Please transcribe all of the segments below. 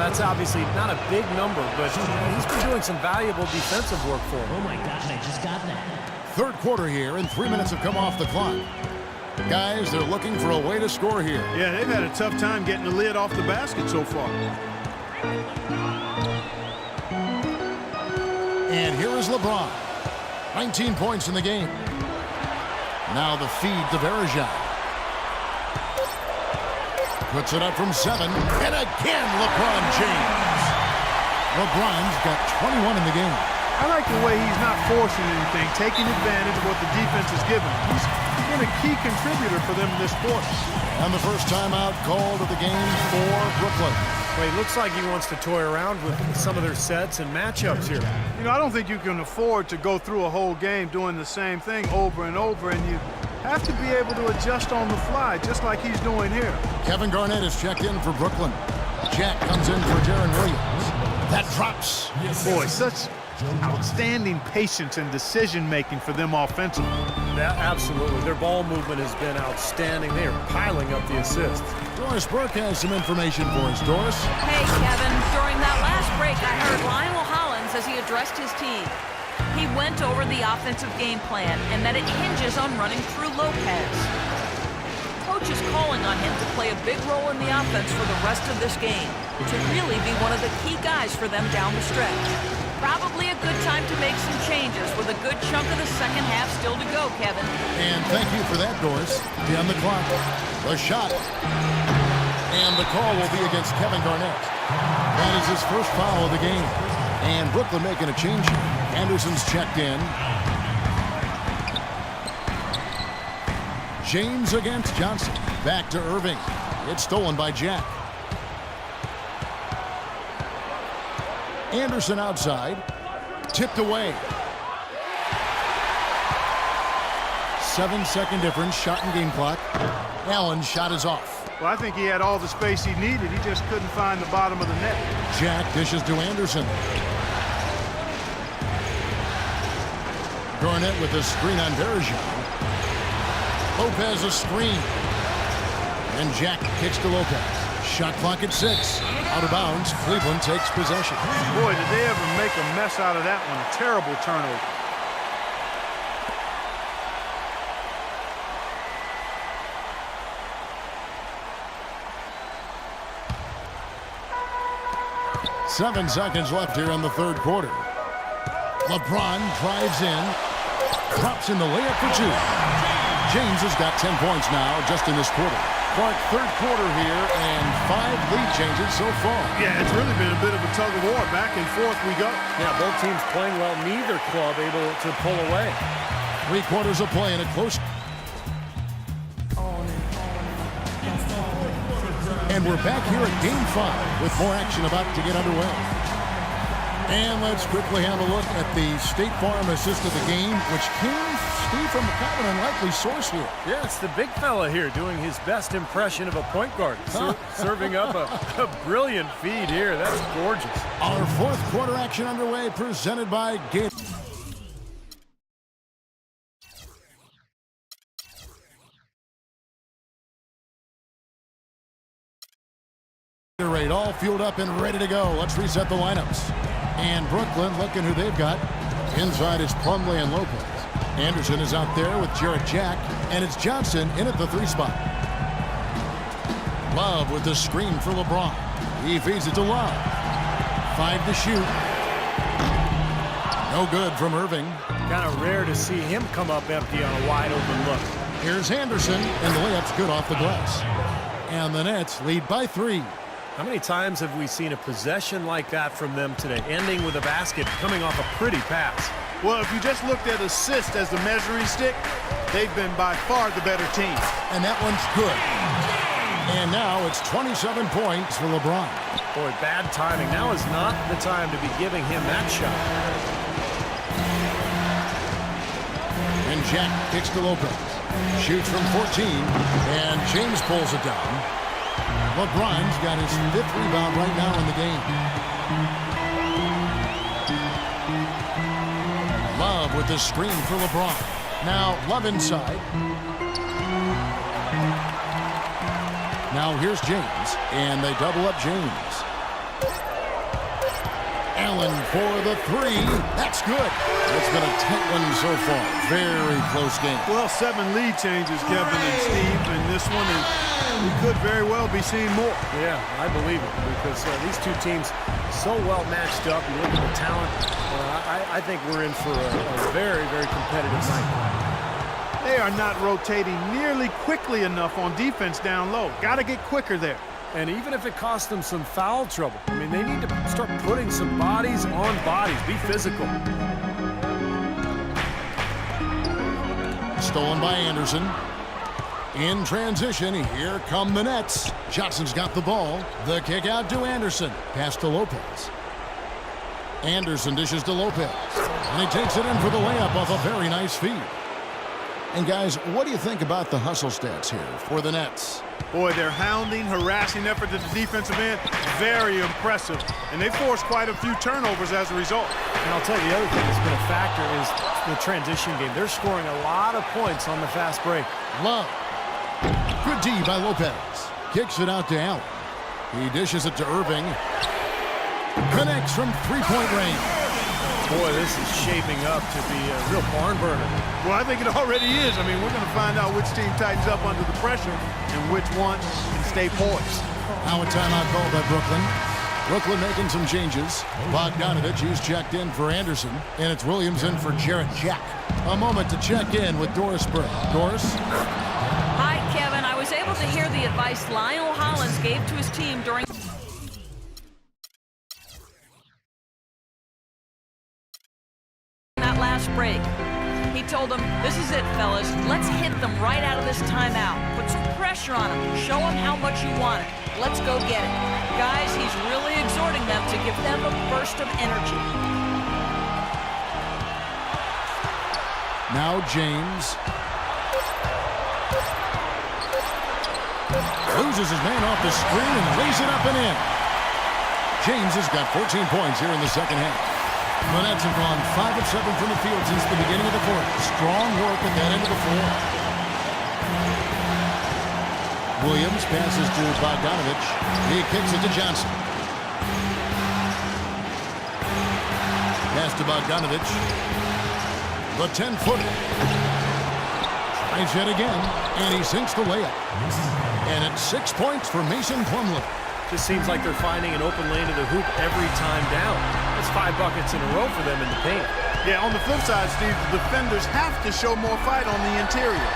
that's obviously not a big number, but he's been doing some valuable defensive work for him. Oh my gosh, I just got that. Third quarter here, and 3 minutes have come off the clock. Guys, they're looking for a way to score here. Yeah, they've had a tough time getting the lid off the basket so far. And here is LeBron. 19 points in the game. Now the feed to Verejao. Puts it up from 7. And again, LeBron James. LeBron's got 21 in the game. I like the way he's not forcing anything, taking advantage of what the defense is giving him. He's been a key contributor for them in this quarter. And the first timeout called of the game for Brooklyn. Well, he looks like he wants to toy around with some of their sets and matchups here. You know, I don't think you can afford to go through a whole game doing the same thing over and over, and you have to be able to adjust on the fly, just like he's doing here. Kevin Garnett is checked in for Brooklyn. Jack comes in for Darren Williams. That drops. Boy, such outstanding patience and decision-making for them offensively. Yeah, absolutely. Their ball movement has been outstanding. They are piling up the assists. Doris Burke has some information for us. Doris? Hey, Kevin. During that last break, I heard Lionel Hollins as he addressed his team. He went over the offensive game plan and that it hinges on running through Lopez. Coach is calling on him to play a big role in the offense for the rest of this game, to really be one of the key guys for them down the stretch. Probably a good time to make some changes with a good chunk of the second half still to go, Kevin. And thank you for that, Doris. On the clock. The shot. And the call will be against Kevin Garnett. That is his first foul of the game. And Brooklyn making a change here. Anderson's checked in. James against Johnson. Back to Irving. It's stolen by Jack. Anderson outside. Tipped away. 7-second difference. Shot and game clock. Allen's shot is off. Well, I think he had all the space he needed. He just couldn't find the bottom of the net. Jack dishes to Anderson. Garnett with a screen on Verejao. Lopez a screen. And Jack kicks to Lopez. Shot clock at 6. Out of bounds. Cleveland takes possession. Boy, did they ever make a mess out of that one. A terrible turnover. Seven seconds left here in the third quarter. LeBron drives in. Drops in the layup for 2. James has got 10 points now just in this quarter. Clark, third quarter here, and 5 lead changes so far. Yeah, it's really been a bit of a tug of war. Back and forth we go. Yeah, both teams playing well. Neither club able to pull away. 3 quarters of play in a close. And we're back here at Game 5 with more action about to get underway. And let's quickly have a look at the State Farm assist of the game, which came, Steve, from kind of an unlikely source here. Yeah, it's the big fella here doing his best impression of a point guard. Serving up a brilliant feed here. That's gorgeous. Our fourth quarter action underway, presented by Game. All fueled up and ready to go. Let's reset the lineups. And Brooklyn looking who they've got. Inside is Plumlee and Lopez. Anderson is out there with Jarrett Jack. And it's Johnson in at the 3 spot. Love with the screen for LeBron. He feeds it to Love. 5 to shoot. No good from Irving. Kind of rare to see him come up empty on a wide open look. Here's Anderson, and the layup's good off the glass. And the Nets lead by 3. How many times have we seen a possession like that from them today, ending with a basket coming off a pretty pass? Well, if you just looked at assist as the measuring stick, they've been by far the better team. And that one's good. And now it's 27 points for LeBron. Boy, bad timing. Now is not the time to be giving him that shot. And Jack kicks to Lopez. Shoots from 14, and James pulls it down. LeBron's got his 5th rebound right now in the game. Love with the screen for LeBron. Now Love inside. Now here's James, and they double up James. Allen for the three. That's good. It's been a tight one so far. Very close game. Well, 7 lead changes, Kevin and Steve, and this one is, we could very well be seeing more. Yeah, I believe it, because these two teams so well matched up. You look at the talent. I think we're in for a very, very competitive night. They are not rotating nearly quickly enough on defense down low. Got to get quicker there. And even if it costs them some foul trouble, I mean, they need to start putting some bodies on bodies. Be physical. Stolen by Anderson. In transition, here come the Nets. Johnson's got the ball. The kick out to Anderson. Pass to Lopez. Anderson dishes to Lopez. And he takes it in for the layup off a very nice feed. And guys, what do you think about the hustle stats here for the Nets? Boy, their hounding, harassing effort at the defensive end, very impressive. And they forced quite a few turnovers as a result. And I'll tell you the other thing that's been a factor is the transition game. They're scoring a lot of points on the fast break. Love. Good D by Lopez. Kicks it out to Allen. He dishes it to Irving. Connects from three-point range. Boy, this is shaping up to be a real barn burner. Well, I think it already is. I mean, we're going to find out which team tightens up under the pressure and which one can stay poised. Now a timeout called by Brooklyn. Brooklyn making some changes. Bogdanovich, he's checked in for Anderson. And it's Williams in for Jarrett Jack. A moment to check in with Doris Burke. Doris? Hi, Kevin. I was able to hear the advice Lionel Hollins gave to his team during that last break. He told them, "This is it, fellas. Let's hit them right out of this timeout. Put some pressure on them. Show them how much you want it. Let's go get it." Guys, he's really exhorting them to give them a burst of energy. Now James. Loses his man off the screen and lays it up and in. James has got 14 points here in the second half. The Nets have gone 5 of 7 from the field since the beginning of the quarter. Strong work at that end of the floor. Williams passes to Bogdanovich. He kicks it to Johnson. Pass to Bogdanovich. The 10-footer. Tries yet again, and he sinks the layup. And it's 6 points for Mason Plumlee. Just seems like they're finding an open lane to the hoop every time down. That's 5 buckets in a row for them in the paint. Yeah, on the flip side, Steve, the defenders have to show more fight on the interior.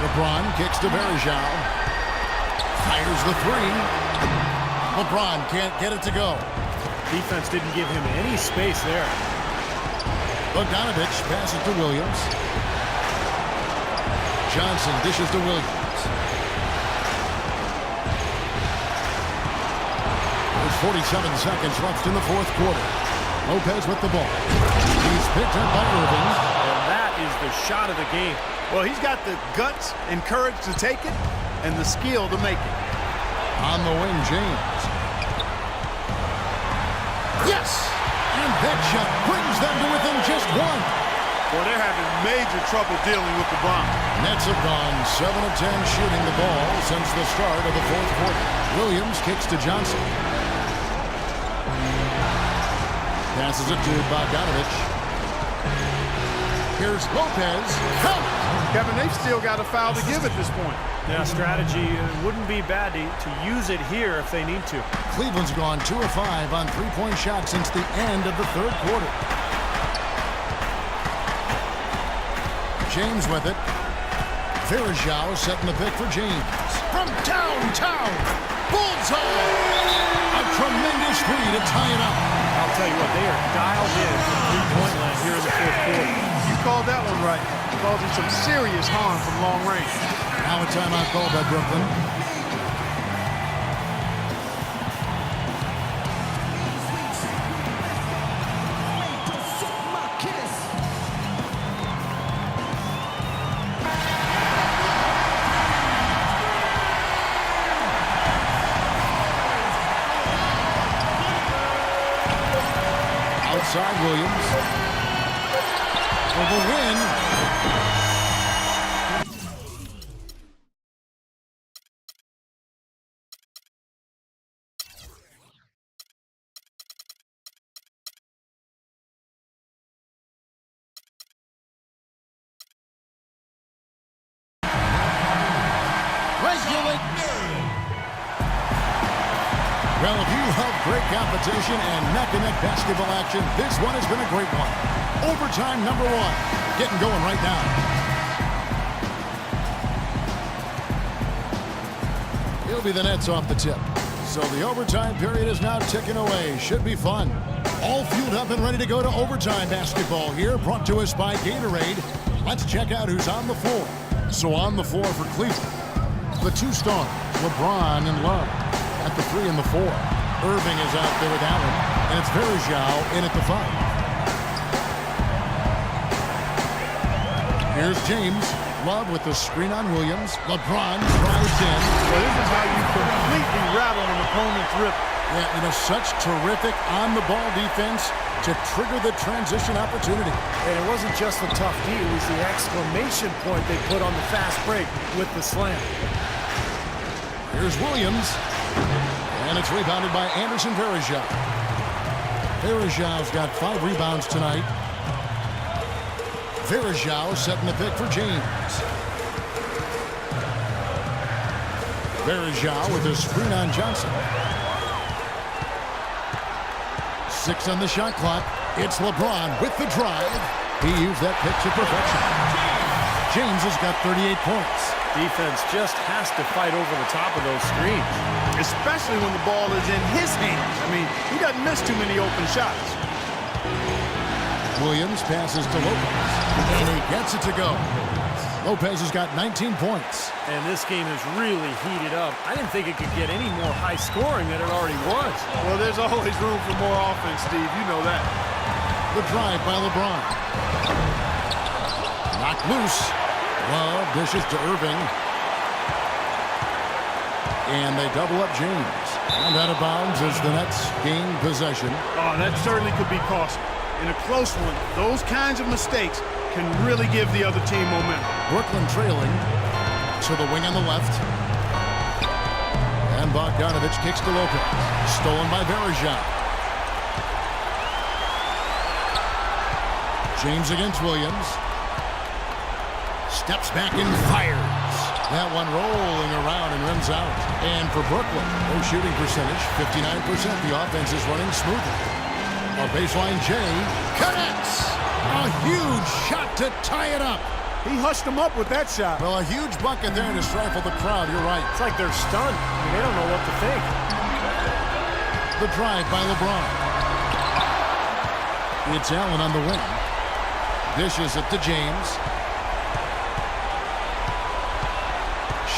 LeBron kicks to Verjao. Fires the three. LeBron can't get it to go. Defense didn't give him any space there. Bogdanovich passes to Williams. Johnson dishes to Williams. There's 47 seconds left in the fourth quarter. Lopez with the ball. He's picked up by Irving. And that is the shot of the game. Well, he's got the guts and courage to take it and the skill to make it. On the wing, James. Yes! And that shot brings them to within just one. Well, they're having major trouble dealing with LeBron. Nets have gone 7 of 10 shooting the ball since the start of the fourth quarter. Williams kicks to Johnson. Passes it to Bogdanovich. Here's Lopez. Count! Kevin, they've still got a foul to give at this point. Yeah, strategy wouldn't be bad to use it here if they need to. Cleveland's gone 2 of 5 on three-point shots since the end of the third quarter. James with it. Verjao setting the pick for James. From downtown. Bullseye. A tremendous three to tie it up. I'll tell you what, they are dialed in from three-point line here in the fourth quarter. You called that one right. Causing some serious harm from long range. Now a timeout called by Brooklyn. Outside Williams. For the win. Well, if you love great competition and neck-and-neck basketball action, this one has been a great one. Overtime number 1. Getting going right now. It'll be the Nets off the tip. So the overtime period is now ticking away. Should be fun. All fueled up and ready to go to overtime basketball here, brought to us by Gatorade. Let's check out who's on the floor. So on the floor for Cleveland, the 2 stars, LeBron and Love. At the 3 and the 4. Irving is out there with Allen, and it's Verjao in at the 5. Here's James. Love with the screen on Williams. LeBron drives in. Well, this is how you completely rattle an opponent's rip. Yeah, such terrific on-the-ball defense to trigger the transition opportunity. And it wasn't just the tough D, it was the exclamation point they put on the fast break with the slam. Here's Williams. And it's rebounded by Anderson Verjao. Verjao's got 5 rebounds tonight. Verjao setting the pick for James. Verjao with a screen on Johnson. 6 on the shot clock. It's LeBron with the drive. He used that pick to perfection. James has got 38 points. Defense just has to fight over the top of those screens. Especially when the ball is in his hands. I mean, he doesn't miss too many open shots. Williams passes to Lopez. And he gets it to go. Lopez has got 19 points. And this game is really heated up. I didn't think it could get any more high scoring than it already was. Well, there's always room for more offense, Steve. You know that. The drive by LeBron. Knocked loose. Love dishes to Irving. And they double up James. And out of bounds as the Nets gain possession. Oh, that certainly could be costly. In a close one, those kinds of mistakes can really give the other team momentum. Brooklyn trailing to the wing on the left. And Bogdanovich kicks to Lopez. Stolen by Verjao. James against Williams. Steps back and fires. That one rolling around and rims out. And for Brooklyn, their shooting percentage, 59%. The offense is running smoothly. A baseline J connects. A huge shot to tie it up. He hushed him up with that shot. Well, a huge bucket there to stifle the crowd. You're right. It's like they're stunned. I mean, they don't know what to think. The drive by LeBron. It's Allen on the wing. Dishes it to James.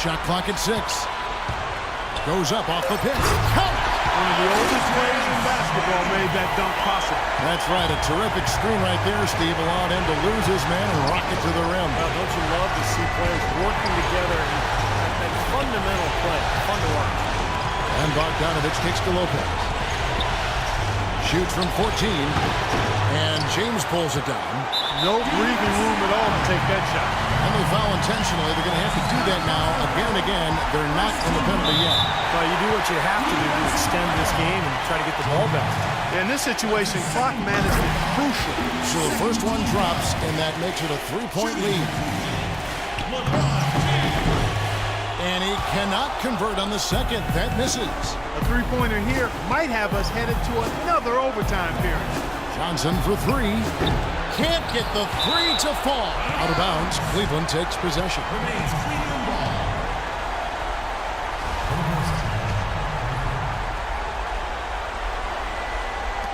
Shot clock at 6. Goes up off the pitch. One of the oldest ways in basketball made that dunk possible. That's right. A terrific screen right there, Steve. Allowed him to lose his man and rock it to the rim. Well, don't you love to see players working together in that fundamental play? Fun to watch. And Bogdanovich kicks to Lopez. Shoots from 14. And James pulls it down. No breathing room at all to take that shot. And they foul intentionally. They're going to have to do that now again and again. They're not in the penalty yet. Well, you do what you have to do to extend this game and try to get the ball back. In this situation, clock management is crucial. So the first one drops, and that makes it a 3-point lead. And he cannot convert on the second. That misses. A three-pointer here might have us headed to another overtime period. Johnson for 3. Can't get the 3 to fall. Out of bounds. Cleveland takes possession.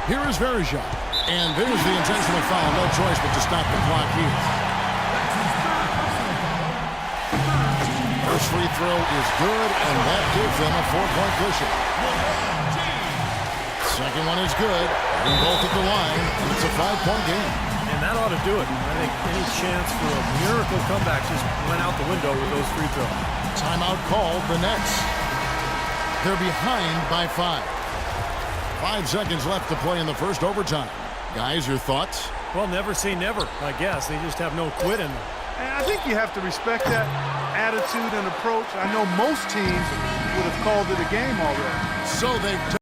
Here is Verjao. And there's the intentional foul. No choice but to stop the clock here. First free throw is good, and that gives them a 4-point cushion. Second one is good. And both at the line, and it's a 5-point game. And that ought to do it. I think any chance for a miracle comeback just went out the window with those free throws. Timeout called, the Nets. They're behind by 5. 5 seconds left to play in the first overtime. Guys, your thoughts? Well, never say never, I guess. They just have no quit in them. And I think you have to respect that attitude and approach. I know most teams would have called it a game already. So they've